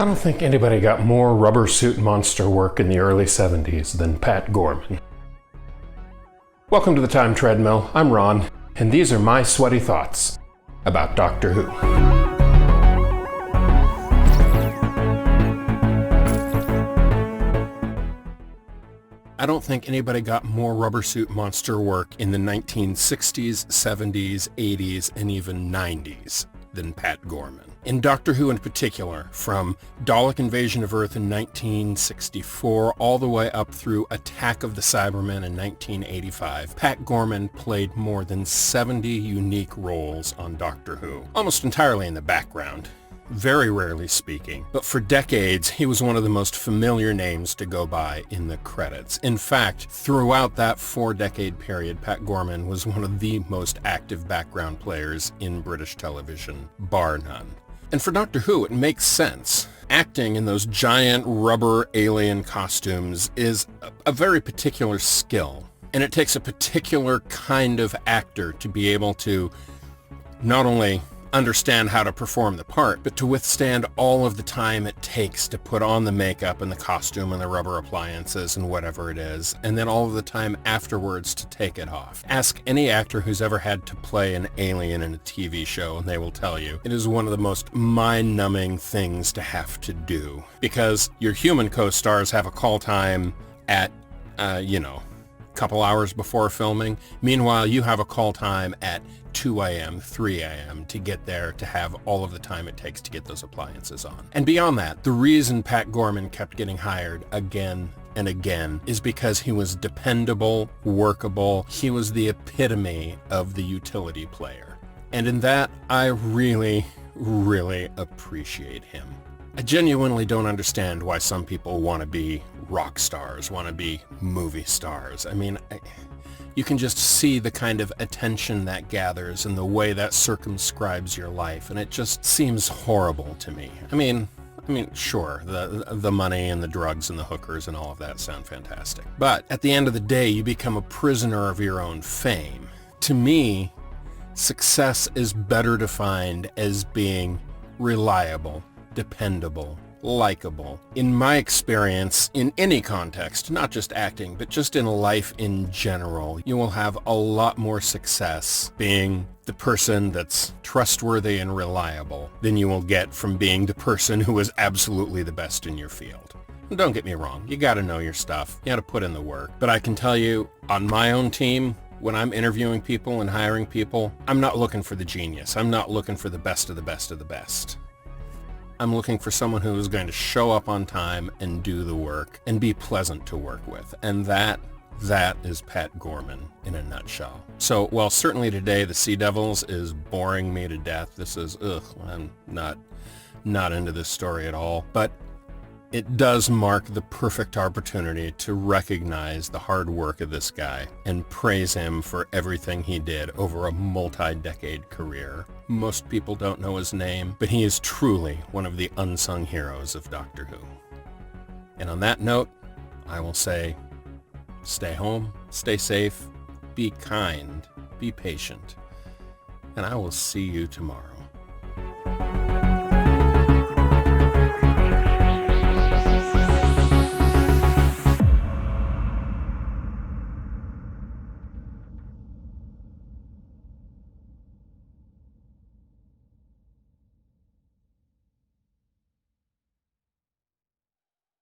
I don't think anybody got more rubber suit monster work in the early 70s than Pat Gorman. Welcome to the Time Treadmill. I'm Ron, and these are my sweaty thoughts about Doctor Who. I don't think anybody got more rubber suit monster work in the 1960s, 70s, 80s, and even 90s than Pat Gorman. In Doctor Who in particular, from Dalek Invasion of Earth in 1964 all the way up through Attack of the Cybermen in 1985, Pat Gorman played more than 70 unique roles on Doctor Who, almost entirely in the background, very rarely speaking, but for decades he was one of the most familiar names to go by in the credits. In fact, throughout that 4-decade period, Pat Gorman was one of the most active background players in British television, bar none. And for Doctor Who, it makes sense. Acting in those giant rubber alien costumes is a very particular skill, and it takes a particular kind of actor to be able to not only understand how to perform the part, but to withstand all of the time it takes to put on the makeup and the costume and the rubber appliances and whatever it is, and then all of the time afterwards to take it off. Ask any actor who's ever had to play an alien in a TV show and they will tell you it is one of the most mind-numbing things to have to do, because your human co-stars have a call time at, couple hours before filming. Meanwhile, you have a call time at 2 a.m., 3 a.m. to get there to have all of the time it takes to get those appliances on. And beyond that, the reason Pat Gorman kept getting hired again and again is because he was dependable, workable. He was the epitome of the utility player. And in that, I really, really appreciate him. I genuinely don't understand why some people want to be rock stars, want to be movie stars. I mean, you can just see the kind of attention that gathers and the way that circumscribes your life, and it just seems horrible to me. I mean, sure, the money and the drugs and the hookers and all of that sound fantastic. But at the end of the day, you become a prisoner of your own fame. To me, success is better defined as being reliable, dependable, likable. In my experience, in any context, not just acting, but just in life in general, you will have a lot more success being the person that's trustworthy and reliable than you will get from being the person who is absolutely the best in your field. And don't get me wrong, you gotta know your stuff, you gotta put in the work. But I can tell you, on my own team, when I'm interviewing people and hiring people, I'm not looking for the genius. I'm not looking for the best of the best of the best. I'm looking for someone who is going to show up on time and do the work and be pleasant to work with. And that is Pat Gorman in a nutshell. So while certainly today the Sea Devils is boring me to death, this is, I'm not into this story at all, but it does mark the perfect opportunity to recognize the hard work of this guy and praise him for everything he did over a multi-decade career. Most people don't know his name, but he is truly one of the unsung heroes of Doctor Who. And on that note, I will say, stay home, stay safe, be kind, be patient, and I will see you tomorrow.